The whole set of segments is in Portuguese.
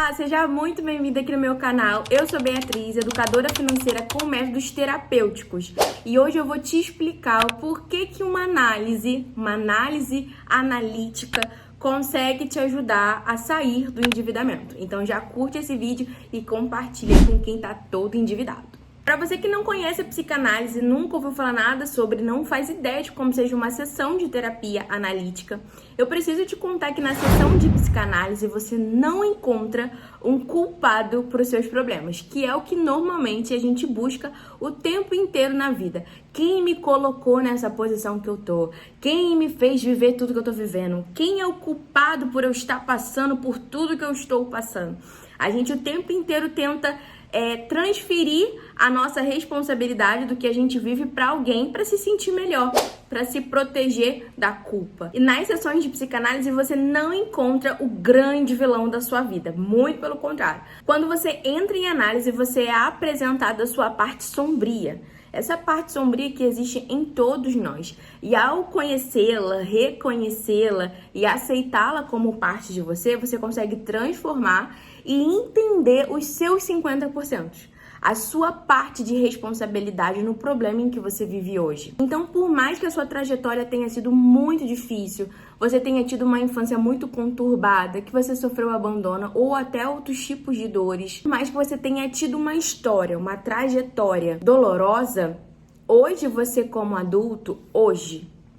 Olá, seja muito bem-vinda aqui no meu canal. Eu sou Beatriz, educadora financeira com métodos terapêuticos. E hoje eu vou te explicar o porquê que uma análise analítica consegue te ajudar a sair do endividamento. Então já curte esse vídeo e compartilha com quem tá todo endividado. Para você que não conhece a psicanálise, nunca ouviu falar nada sobre, não faz ideia de como seja uma sessão de terapia analítica, eu preciso te contar que na sessão de psicanálise você não encontra um culpado para os seus problemas, que é o que normalmente a gente busca o tempo inteiro na vida. Quem me colocou nessa posição que eu tô? Quem me fez viver tudo que eu tô vivendo? Quem é o culpado por eu estar passando por tudo que eu estou passando? A gente o tempo inteiro tenta transferir a nossa responsabilidade do que a gente vive para alguém para se sentir melhor, para se proteger da culpa. E nas sessões de psicanálise você não encontra o grande vilão da sua vida, muito pelo contrário. Quando você entra em análise, você é apresentado a sua parte sombria. Essa parte sombria que existe em todos nós. E ao conhecê-la, reconhecê-la e aceitá-la como parte de você, você consegue transformar e entender os seus 50%. A sua parte de responsabilidade no problema em que você vive hoje. Então, por mais que a sua trajetória tenha sido muito difícil, você tenha tido uma infância muito conturbada, que você sofreu abandono ou até outros tipos de dores, mas que você tenha tido uma história, uma trajetória dolorosa, hoje você como adulto,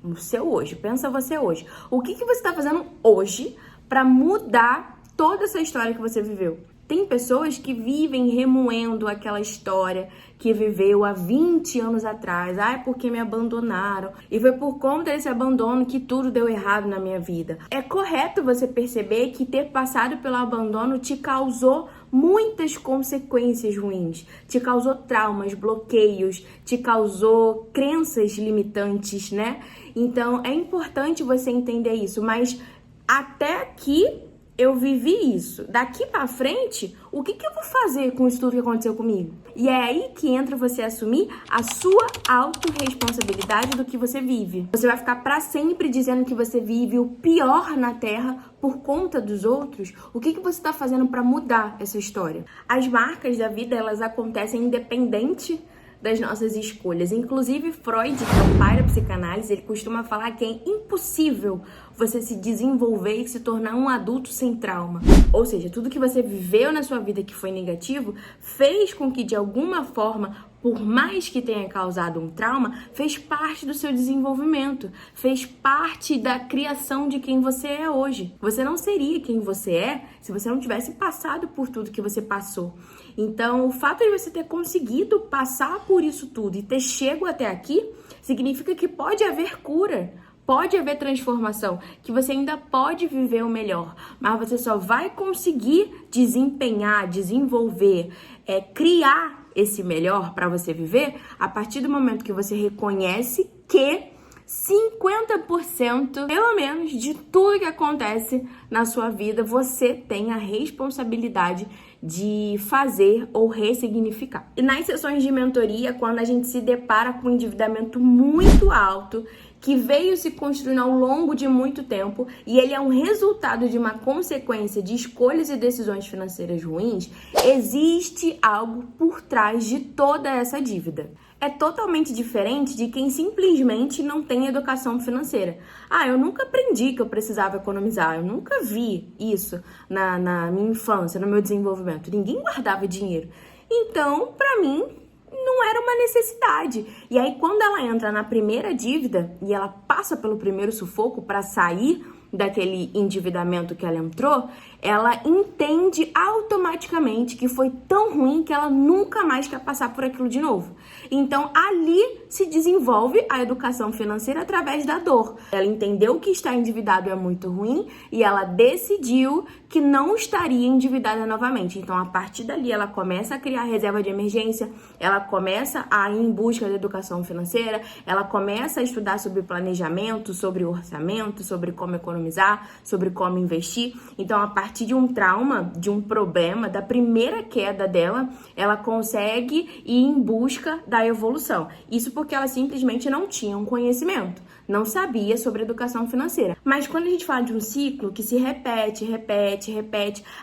no seu hoje, pensa você hoje. O que você está fazendo hoje para mudar toda essa história que você viveu? Tem pessoas que vivem remoendo aquela história que viveu há 20 anos atrás. Porque me abandonaram. E foi por conta desse abandono que tudo deu errado na minha vida. É correto você perceber que ter passado pelo abandono te causou muitas consequências ruins. Te causou traumas, bloqueios, te causou crenças limitantes, né? Então, é importante você entender isso. Mas até aqui eu vivi isso. Daqui pra frente, o que eu vou fazer com isso tudo que aconteceu comigo? E é aí que entra você assumir a sua autorresponsabilidade do que você vive. Você vai ficar pra sempre dizendo que você vive o pior na Terra por conta dos outros? O que você tá fazendo pra mudar essa história? As marcas da vida, elas acontecem independente das nossas escolhas. Inclusive, Freud, que é o pai da psicanálise, ele costuma falar que é impossível você se desenvolver e se tornar um adulto sem trauma. Ou seja, tudo que você viveu na sua vida que foi negativo, fez com que, de alguma forma, por mais que tenha causado um trauma, fez parte do seu desenvolvimento, fez parte da criação de quem você é hoje. Você não seria quem você é se você não tivesse passado por tudo que você passou. Então, o fato de você ter conseguido passar por isso tudo e ter chego até aqui, significa que pode haver cura, pode haver transformação, que você ainda pode viver o melhor, mas você só vai conseguir desempenhar, desenvolver, criar esse melhor para você viver a partir do momento que você reconhece que 50%, pelo menos, de tudo que acontece na sua vida, você tem a responsabilidade de fazer ou ressignificar. E nas sessões de mentoria, quando a gente se depara com um endividamento muito alto, que veio se construindo ao longo de muito tempo, e ele é um resultado de uma consequência de escolhas e decisões financeiras ruins, existe algo por trás de toda essa dívida. É totalmente diferente de quem simplesmente não tem educação financeira. Eu nunca aprendi que eu precisava economizar, eu nunca vi isso na minha infância, no meu desenvolvimento. Ninguém guardava dinheiro. Então, pra mim, não era uma necessidade. E aí, quando ela entra na primeira dívida e ela passa pelo primeiro sufoco para sair daquele endividamento que ela entrou, ela entende automaticamente que foi tão ruim que ela nunca mais quer passar por aquilo de novo. Então, ali se desenvolve a educação financeira através da dor. Ela entendeu que estar endividado é muito ruim e ela decidiu que não estaria endividada novamente. Então, a partir dali, ela começa a criar reserva de emergência, ela começa a ir em busca da educação financeira, ela começa a estudar sobre planejamento, sobre orçamento, sobre como economizar, sobre como investir. Então, a partir de um trauma, de um problema, da primeira queda dela, ela consegue ir em busca da evolução. Isso porque ela simplesmente não tinha um conhecimento, não sabia sobre educação financeira. Mas quando a gente fala de um ciclo que se repete,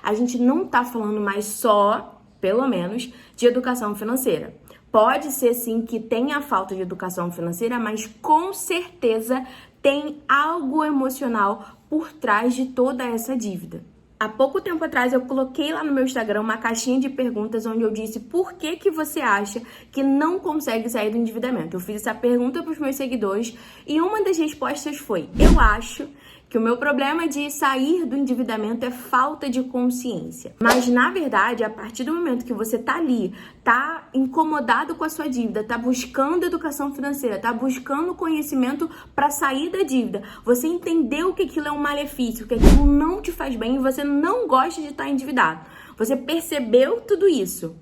a gente não tá falando mais só, pelo menos, de educação financeira. Pode ser sim que tenha falta de educação financeira, mas com certeza tem algo emocional por trás de toda essa dívida. Há pouco tempo atrás eu coloquei lá no meu Instagram uma caixinha de perguntas onde eu disse por que você acha que não consegue sair do endividamento. Eu fiz essa pergunta para os meus seguidores e uma das respostas foi: eu acho que o meu problema de sair do endividamento é falta de consciência. Mas, na verdade, a partir do momento que você tá ali, tá incomodado com a sua dívida, tá buscando educação financeira, tá buscando conhecimento para sair da dívida, você entendeu que aquilo é um malefício, que aquilo não te faz bem e você não gosta de estar endividado. Você percebeu tudo isso.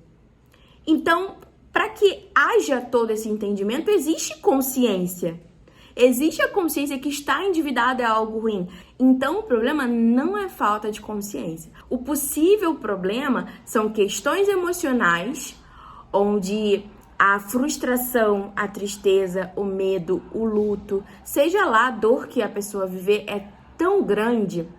Então, para que haja todo esse entendimento, existe consciência. Existe a consciência que estar endividado é algo ruim. Então, o problema não é falta de consciência. O possível problema são questões emocionais, onde a frustração, a tristeza, o medo, o luto, seja lá a dor que a pessoa viver, é tão grande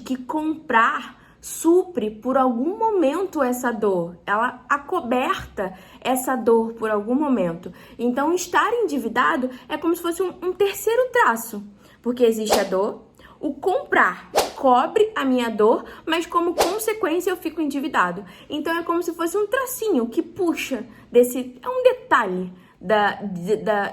que comprar supre por algum momento essa dor, ela acoberta essa dor por algum momento. Então, estar endividado é como se fosse um terceiro traço, porque existe a dor, o comprar cobre a minha dor, mas como consequência eu fico endividado. Então, é como se fosse um tracinho que puxa é um detalhe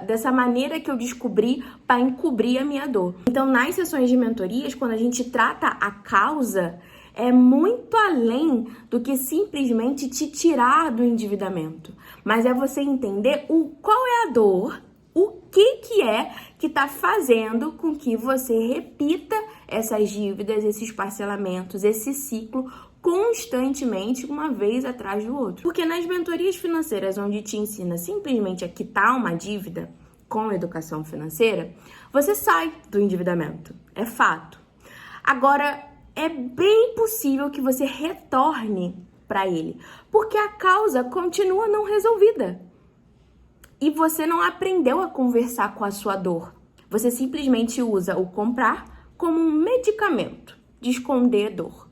dessa maneira que eu descobri para encobrir a minha dor. Então, nas sessões de mentorias, quando a gente trata a causa, é muito além do que simplesmente te tirar do endividamento. Mas é você entender qual é a dor, o que é que está fazendo com que você repita essas dívidas, esses parcelamentos, esse ciclo constantemente, uma vez atrás do outro. Porque nas mentorias financeiras, onde te ensina simplesmente a quitar uma dívida com educação financeira, você sai do endividamento. É fato. Agora, é bem possível que você retorne para ele, porque a causa continua não resolvida. E você não aprendeu a conversar com a sua dor. Você simplesmente usa o comprar como um medicamento de esconder dor.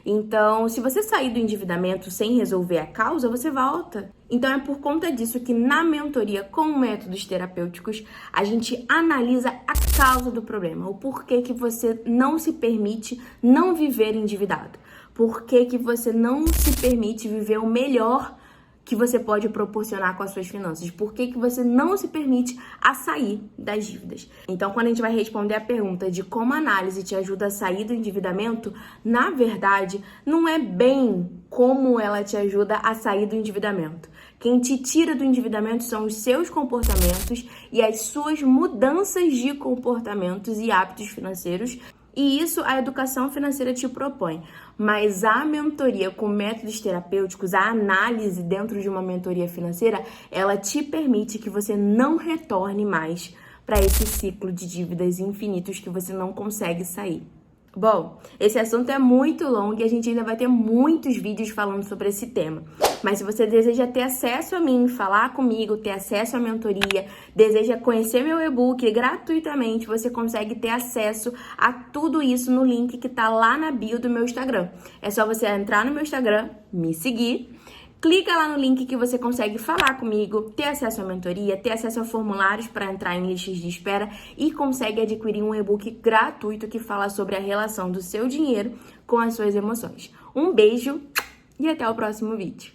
Então, se você sair do endividamento sem resolver a causa, você volta. Então, é por conta disso que na mentoria com métodos terapêuticos, a gente analisa a causa do problema, o porquê que você não se permite não viver endividado, porquê que você não se permite viver o melhor que você pode proporcionar com as suas finanças, porquê que você não se permite a sair das dívidas. Então, quando a gente vai responder a pergunta de como a análise te ajuda a sair do endividamento, na verdade, não é bem como ela te ajuda a sair do endividamento. Quem te tira do endividamento são os seus comportamentos e as suas mudanças de comportamentos e hábitos financeiros. E isso a educação financeira te propõe. Mas a mentoria com métodos terapêuticos, a análise dentro de uma mentoria financeira, ela te permite que você não retorne mais para esse ciclo de dívidas infinitos que você não consegue sair. Bom, esse assunto é muito longo e a gente ainda vai ter muitos vídeos falando sobre esse tema. Mas se você deseja ter acesso a mim, falar comigo, ter acesso à mentoria, deseja conhecer meu e-book gratuitamente, você consegue ter acesso a tudo isso no link que tá lá na bio do meu Instagram. É só você entrar no meu Instagram, me seguir, clica lá no link que você consegue falar comigo, ter acesso à mentoria, ter acesso a formulários para entrar em listas de espera e consegue adquirir um e-book gratuito que fala sobre a relação do seu dinheiro com as suas emoções. Um beijo e até o próximo vídeo.